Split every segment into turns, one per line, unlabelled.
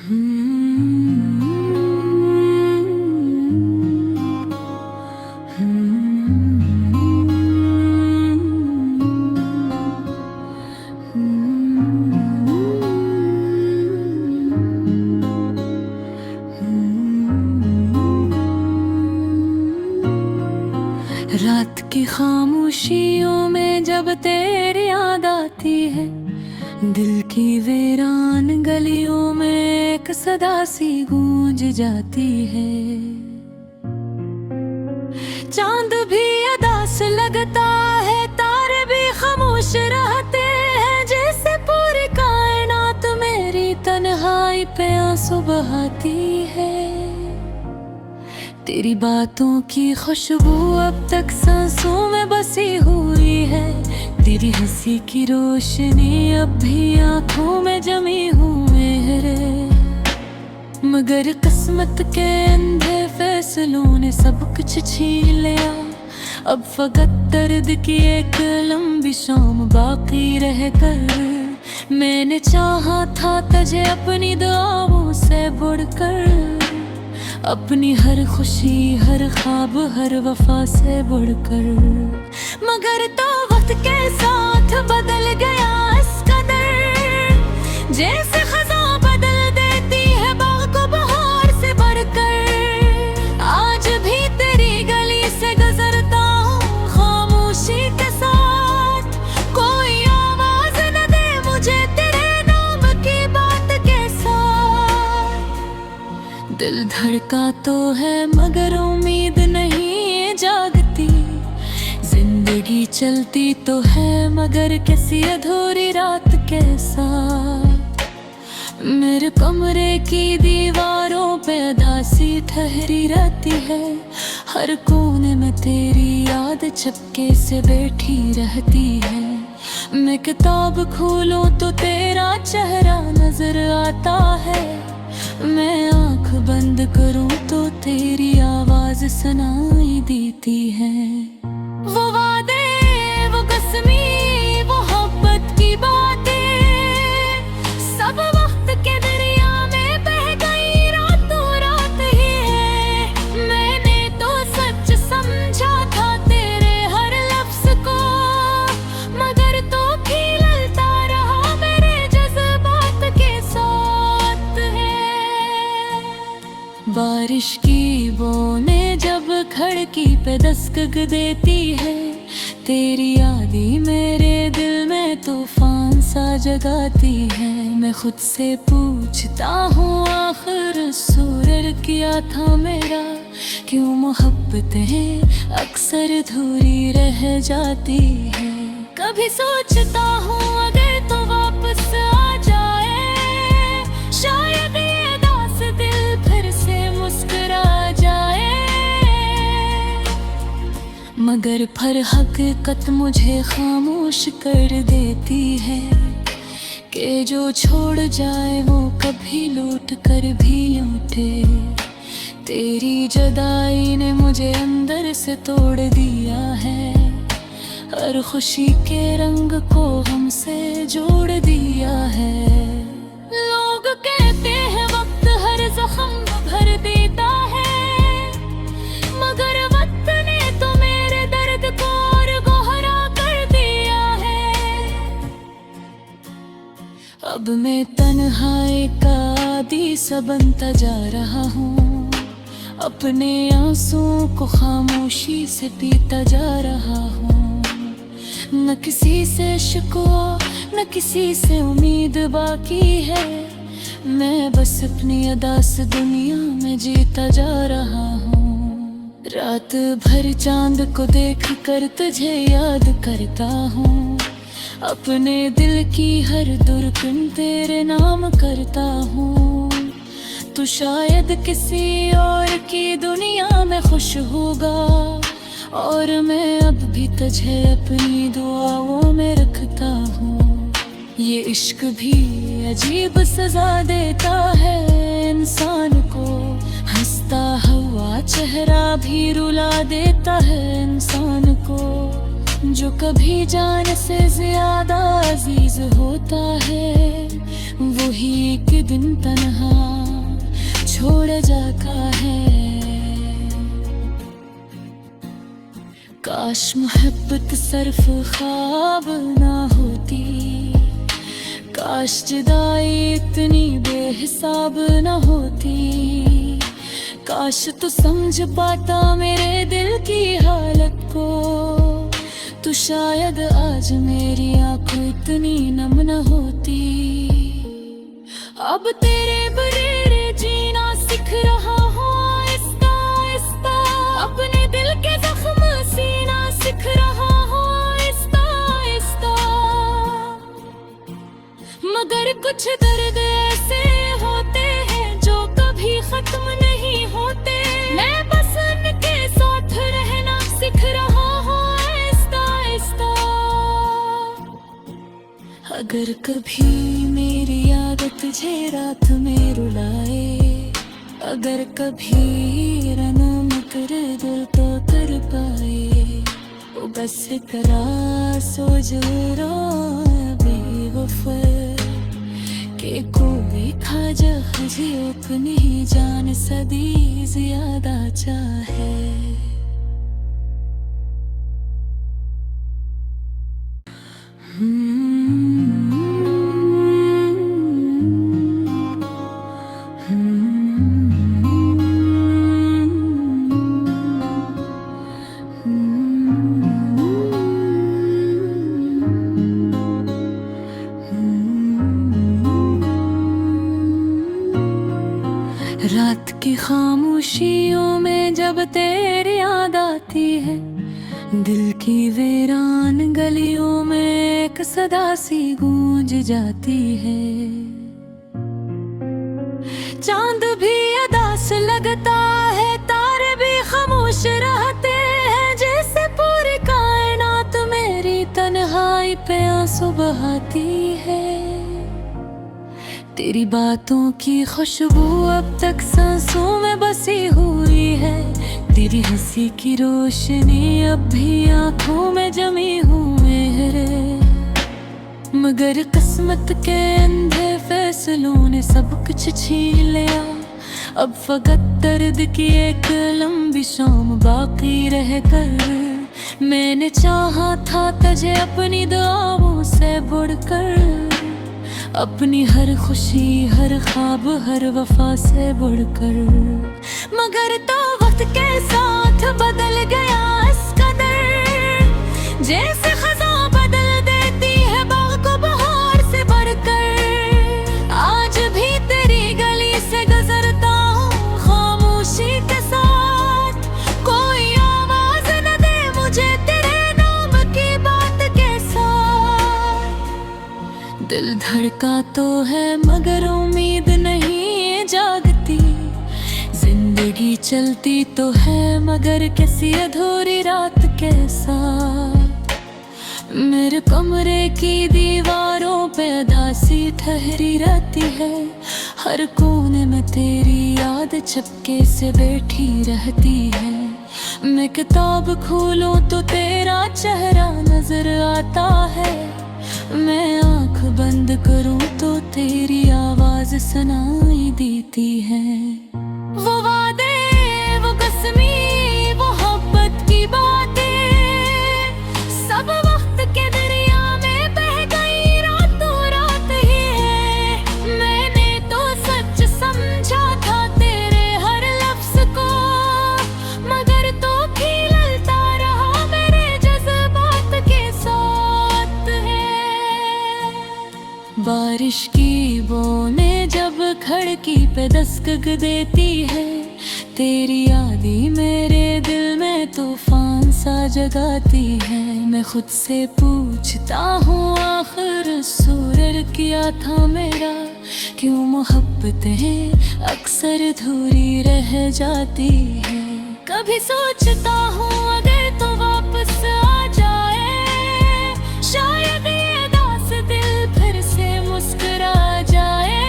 रात की खामोशियों में जब तेरी याद आती है, दिल की वीरान गलियों में एक सदा सी गूंज जाती है। चांद भी उदास लगता है, तारे भी खामोश रहते हैं, जैसे पूरी कायनात मेरी तन्हाई पे आंसू बहाती है। तेरी बातों की खुशबू अब तक सांसों में बसी हुई है, तेरी हंसी की रोशनी अब भी आंखों में जमी हुई है। मगर किस्मत के अंधे फैसलों ने सब कुछ छीन लिया, अब फकत दर्द की एक लंबी शाम बाकी रह कर। मैंने चाहा था तुझे अपनी दुआओं से बढ़कर, अपनी हर खुशी हर ख्वाब हर वफा से बढ़कर। मगर तो वक्त के साथ बदल गया इस कदर, जैसे खज़ां बदल देती है बाग को बहार से बढ़कर। आज भी तेरी गली से गुजरता हूँ खामोशी के साथ, कोई आवाज न दे मुझे तेरे नाम की बात के साथ। दिल धड़का तो है मगर उम्मीद नहीं जागती, जिंदगी चलती तो है मगर किसी अधूरी रात के साथ। मेरे कमरे की दीवारों पे उदासी ठहरी रहती है, हर कोने में तेरी याद चपके से बैठी रहती है। मैं किताब खोलूं तो तेरा चेहरा नजर आता है, मैं आँख बंद करूं तो तेरी आवाज सुनाई देती है। वो वादे वो कसमी वो मोहब्बत की बातें सब वक्त के दरिया में बह गई रातों रात ही है। मैंने तो सच समझा था तेरे हर लफ्ज को, मगर तो भी ललता रहा मेरे जज्बात के साथ है। बारिश की बूंदें जब खिड़की पे दस्तक देती है, तेरी यादें मेरे दिल में तूफान सा जगाती है। मैं खुद से पूछता हूँ आखिर सूरर किया था मेरा, क्यों मोहब्बतें अक्सर अधूरी रह जाती है। कभी सोचता हूँ अगर तो वापस आ जाए, शायद ये दास दिल फिर से मुस्कुरा जाए। मगर फिर हकीकत मुझे खामोश कर देती है, कि जो छोड़ जाए वो कभी लौट कर भी लौटे। तेरी जुदाई ने मुझे अंदर से तोड़ दिया है, हर खुशी के रंग को हमसे जोड़ दिया है। लोग कहते हैं वक्त हर जख्म भर देता है, मगर वक्त ने तो मेरे दर्द को और गहरा कर दिया है। अब मैं तन्हाई का आदी सा बनता जा रहा हूँ, अपने आंसुओं को खामोशी से पीता जा रहा हूँ। न किसी से शिकवा न किसी से उम्मीद बाकी है, मैं बस अपनी अदास दुनिया में जीता जा रहा हूँ। रात भर चांद को देख कर तुझे याद करता हूँ, अपने दिल की हर दुर्गन तेरे नाम करता हूँ। तू शायद किसी और की दुनिया में खुश होगा, और मैं अब भी तुझे अपनी दुआओं में रखता हूँ। ये इश्क भी अजीब सजा देता है इंसान को, हंसता हुआ चेहरा भी रुला देता है इंसान को। जो कभी जान से ज्यादा अजीज होता है, वही एक दिन तन्हा छोड़ जाता है। काश मोहब्बत सिर्फ ख्वाब ना होती, काश जुदाई इतनी बेहिसाब ना होती। काश तू समझ पाता मेरे दिल की हालत को, तो शायद आज मेरी आंखें इतनी नम न होती। अब तेरे बगैर जीना सीख रहा हूँ आहिस्ता आहिस्ता, अपने दिल के जख्म सीना सीख रहा हूँ आहिस्ता आहिस्ता। मगर कुछ दर्द ऐसे होते हैं जो कभी खत्म नहीं होते। मैं बस उनके साथ रहना सीख रहा हूँ आहिस्ता आहिस्ता। अगर कभी मेरी आदत तुझे रात में रुलाए, अगर कभी रनम कर दिल तो कर पाए, वो बस करा सोच रो बेवफा के कोई खाजा हजी अपनी जान सदी ज्यादा चाहे। रात की खामोशियों में जब तेरी याद आती है, दिल की वीरान गलियों में एक सदा सी गूंज जाती है। चांद भी उदास लगता है, तारे भी खामोश रहते हैं, जैसे पूरी कायनात मेरी तन्हाई पे आंसू बहाती है। तेरी बातों की खुशबू अब तक सांसों में बसी हुई है, तेरी हंसी की रोशनी अब भी आंखों में जमी हुए है। मगर किस्मत के अंधे फैसलों ने सब कुछ छीन लिया, अब फकत दर्द की एक लंबी शाम बाकी रह कर। मैंने चाहा था तुझे अपनी दुआओं से बढ़कर, अपनी हर खुशी हर ख्वाब हर वफा से बढ़कर। मगर तो वक्त के साथ बदल गया इस कदर, जैसे खज़ां बदल देती है बाग को बहार से बढ़कर। आज भी तेरी गली से गुजरता हूँ खामोशी के साथ, कोई आवाज न दे मुझे तेरे नाम की बात के साथ। दिल धड़का तो है मगर उम्मीद नहीं जागती, जिंदगी चलती तो है मगर किसी अधूरी रात के साथ। मेरे कमरे की दीवारों पे उदासी ठहरी रहती है, हर कोने में तेरी याद चपके से बैठी रहती है। मैं किताब खोलूं तो तेरा चेहरा नजर आता है, मैं आंख बंद करूं तो तेरी आवाज सुनाई देती है। वो वादे वो कसमी वो मोहब्बत की बातें सब वक्त के दरिया में बह गई रातों रात ही है। मैंने तो सच समझा था तेरे हर लफ्ज को, मगर तो भी ललता रहा मेरे जज्बात के साथ है। बारिश की बूंदें जब खिड़की पे दस्तक देती है, तेरी यादें मेरे दिल में तूफान सा जगाती है। मैं खुद से पूछता हूँ आखिर सूरर किया था मेरा, क्यों मोहब्बतें अक्सर अधूरी रह जाती है। कभी सोचता हूँ अगर तो वापस आ जाए, शायद ये दास दिल फिर से मुस्कुरा जाए।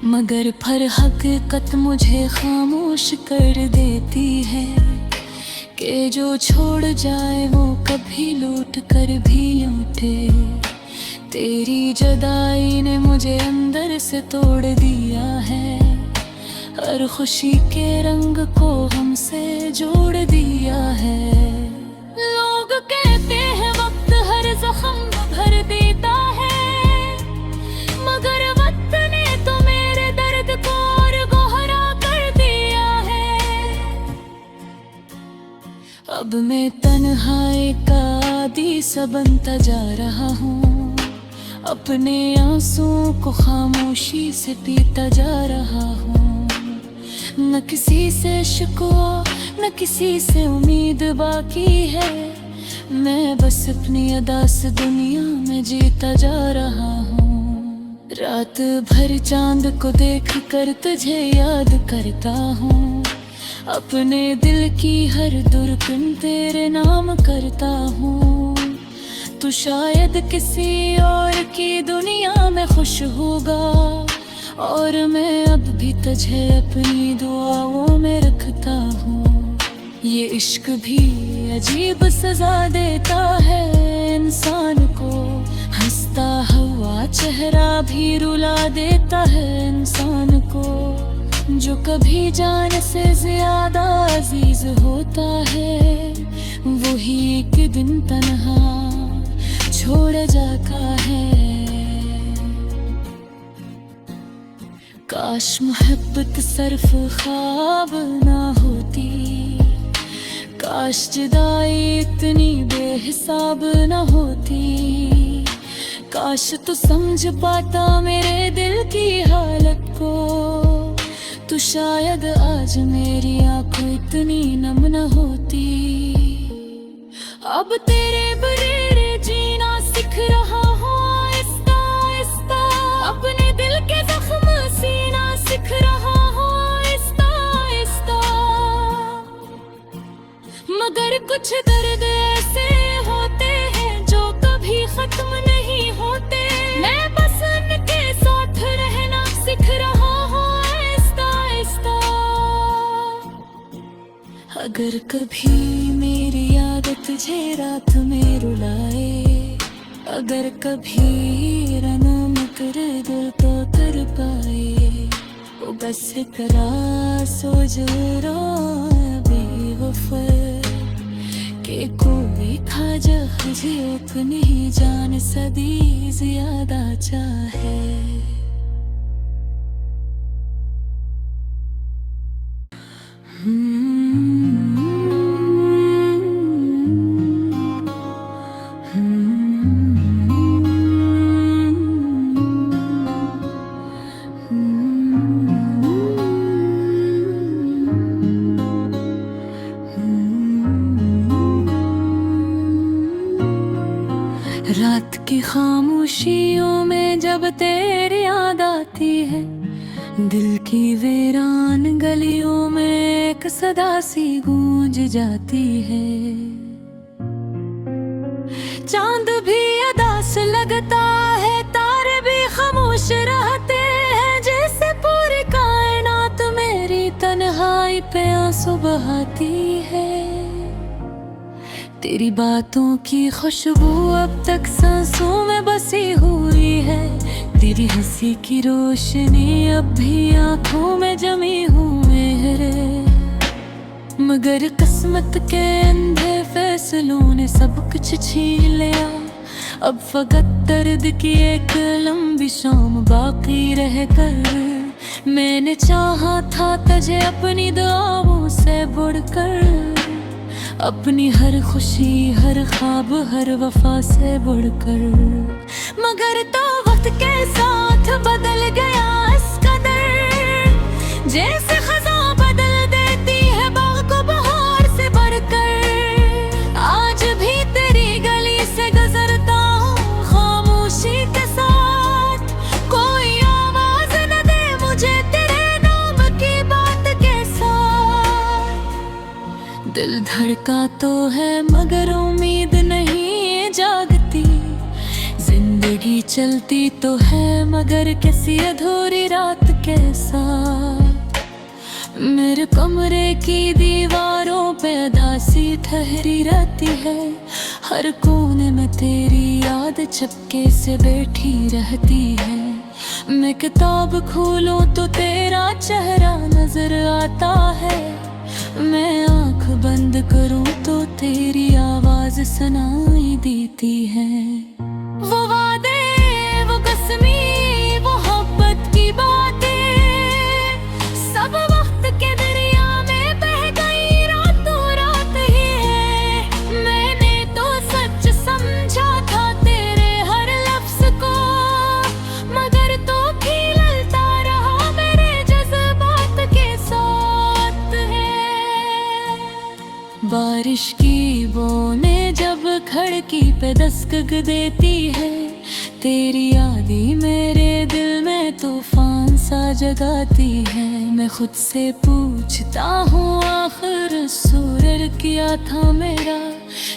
मगर फिर हकीकत मुझे खामोश कर देती है, कि जो छोड़ जाए वो कभी लौट कर भी लौटे। तेरी जुदाई ने मुझे अंदर से तोड़ दिया है, हर खुशी के रंग को हमसे जोड़ दिया है। लोग कहते हैं वक्त हर जख्म भर देता है, मगर वक्त ने तो मेरे दर्द को और गहरा कर दिया है। अब मैं तन्हाई का आदी सा बनता जा रहा हूँ, अपने आंसुओं को खामोशी से पीता जा रहा हूँ। न किसी से शिकवा न किसी से उम्मीद बाकी है, मैं बस अपनी अदा से दुनिया में जीता जा रहा हूँ। रात भर चांद को देख कर तुझे याद करता हूँ, अपने दिल की हर दुर्गुन तेरे नाम करता हूँ। तू शायद किसी और की दुनिया में खुश होगा, और मैं अब भी तुझे अपनी दुआओं में रखता हूँ। ये इश्क भी अजीब सजा देता है इंसान को, हंसता हुआ चेहरा भी रुला देता है इंसान को। जो कभी जान से ज्यादा अजीज होता है, वही एक दिन तन्हा छोड़ जाता है। काश मोहब्बत सिर्फ ख्वाब ना होती, काश जुदाई इतनी बेहिसाब ना होती। काश तू समझ पाता मेरे दिल की हालत को, तू शायद आज मेरी आंखें इतनी नम न होती। अब तेरे बगैर जीना सीख रहा हूँ आहिस्ता आहिस्ता, अपने दिल के जख्म सीना सीख रहा हूँ आहिस्ता आहिस्ता। मगर कुछ दर्द ऐसे होते हैं जो कभी खत्म नहीं होते, मैं बस उनके साथ रहना सीख रहा हूँ आहिस्ता आहिस्ता। अगर कभी मेरी याद तुझे रात में रुलाए, अगर कभी रनम कर दिल तो कर पाए, वो बस करा सोच रो बेवफा के कोई खाजा मुझे अपनी जान सदी ज्यादा चाहे। रात की खामोशियों में जब तेरी याद आती है, दिल की वीरान गलियों में एक सदा सी गूंज जाती है। चांद भी अदास लगता है, तारे भी खामोश रहते हैं, जैसे पूरी कायनात मेरी तन्हाई पे आंसू बहाती है। तेरी बातों की खुशबू अब तक सांसों में बसी हुई है, तेरी हंसी की रोशनी अब भी आंखों में जमी हुई है। मगर किस्मत के अंधे फैसलों ने सब कुछ छीन लिया, अब फकत दर्द की एक लंबी शाम बाकी रह कर। मैंने चाहा था तुझे अपनी दुआओं से बढ़कर, अपनी हर खुशी हर ख्वाब हर वफा से बढ़कर। मगर तो वक्त के साथ बदल गया इस कदर, जैसे खज़ां बदल देती है बाग को बहार से बढ़कर। आज भी तेरी गली से गुजरता हूँ खामोशी के साथ, कोई आवाज न दे मुझे तेरे नाम की बात के साथ। दिल धड़का तो है मगर उम्मीद नहीं जागती, जिंदगी चलती तो है मगर किसी अधूरी रात के साथ। मेरे कमरे की दीवारों पे उदासी ठहरी रहती है, हर कोने में तेरी याद चपके से बैठी रहती है। मैं किताब खोलूं तो तेरा चेहरा नजर आता है। मैं आंख बंद करूं तो तेरी आवाज सुनाई देती है। वो वादे, वो कसमी, वो मोहब्बत की बातें सब वक्त के दरिया में बह गई रातों रात ही है। मैंने तो सच समझा था तेरे हर लफ्ज को, मगर तो भी ललता रहा मेरे जज्बात के साथ है। बारिश की बूंदें जब खिड़की पे दस्तक देती है, तेरी यादें मेरे दिल में तूफान सा जगाती है। मैं खुद से पूछता हूँ आखिर सूरर किया था मेरा,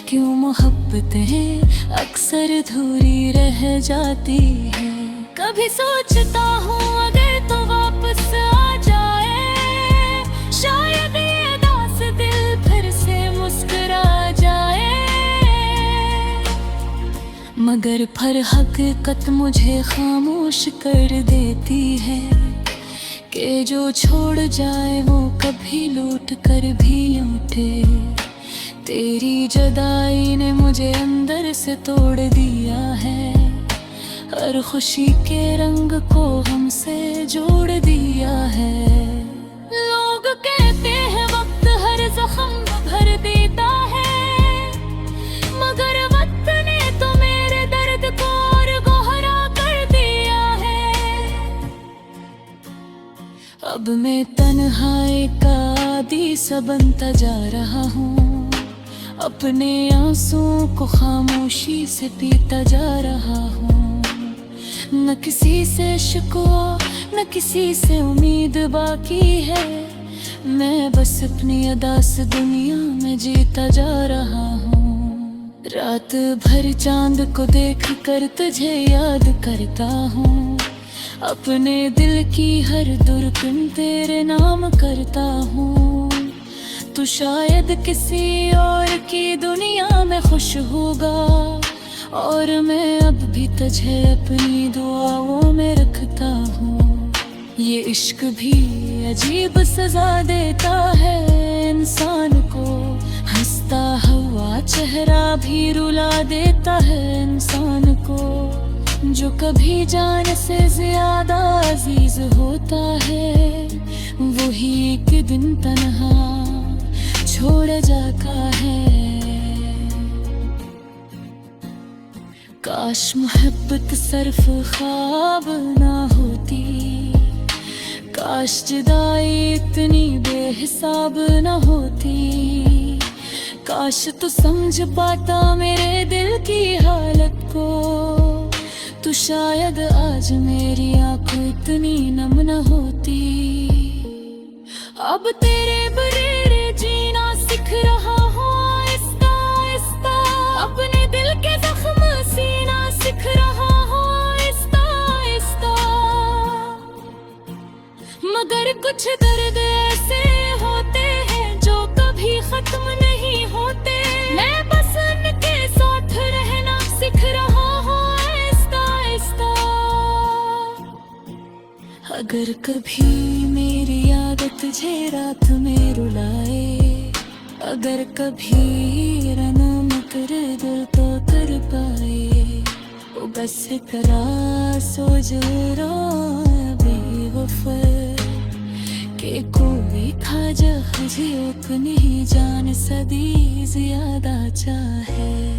क्यों मोहब्बतें अक्सर अधूरी रह जाती है। कभी सोचता हूँ अगर तो वापस आ जाए, शायद ये दास दिल फिर से मुस्कुरा जाए। मगर फिर हकीकत मुझे खामोश कर देती है कि जो छोड़ जाए वो कभी लौट कर भी उठे। तेरी जुदाई ने मुझे अंदर से तोड़ दिया है, हर खुशी के रंग को हमसे जोड़ दिया है। लोग कहते हैं वक्त हर जख्म भर देता है, मगर वक्त ने तो मेरे दर्द को और गहरा कर दिया है। अब मैं तन्हाई का आदी सा बनता जा रहा हूँ, अपने आंसुओं को खामोशी से पीता जा रहा हूँ। न किसी से शिकवा न किसी से उम्मीद बाकी है, मैं बस अपनी अदास दुनिया में जीता जा रहा हूँ। रात भर चांद को देख कर तुझे याद करता हूँ, अपने दिल की हर धड़कन तेरे नाम करता हूँ। तू शायद किसी और की दुनिया में खुश होगा, और मैं अब भी तुझे अपनी दुआओं में रखता हूँ। ये इश्क भी अजीब सजा देता है इंसान को, हंसता हुआ चेहरा भी रुला देता है इंसान को। जो कभी जान से ज्यादा अजीज होता है, वही एक दिन तन्हा छोड़ जाता है। काश मोहब्बत सिर्फ ख्वाब ना होती, काश जुदाई इतनी बेहिसाब ना होती। काश तू समझ पाता मेरे दिल की हालत को, तू शायद आज मेरी आंखें इतनी नम न होती। अब तेरे बरेरे जीना सीख रहा हूँ आहिस्ता आहिस्ता, अपने दिल के जख्म सीना सीख रहा हूँ आहिस्ता आहिस्ता। मगर कुछ दर्द ऐसे होते हैं जो कभी खत्म नहीं होते, मैं बस उनके साथ रहना सीख रहा हूँ आहिस्ता आहिस्ता। अगर कभी मेरी याद तुझे रात में रुलाए, अगर कभी रनम तेरे दिल तो कर पाए, वो बस करा सोच रहा बेवफा के कोई खाजा हजियों को नहीं जान सदी ज्यादा चाहे।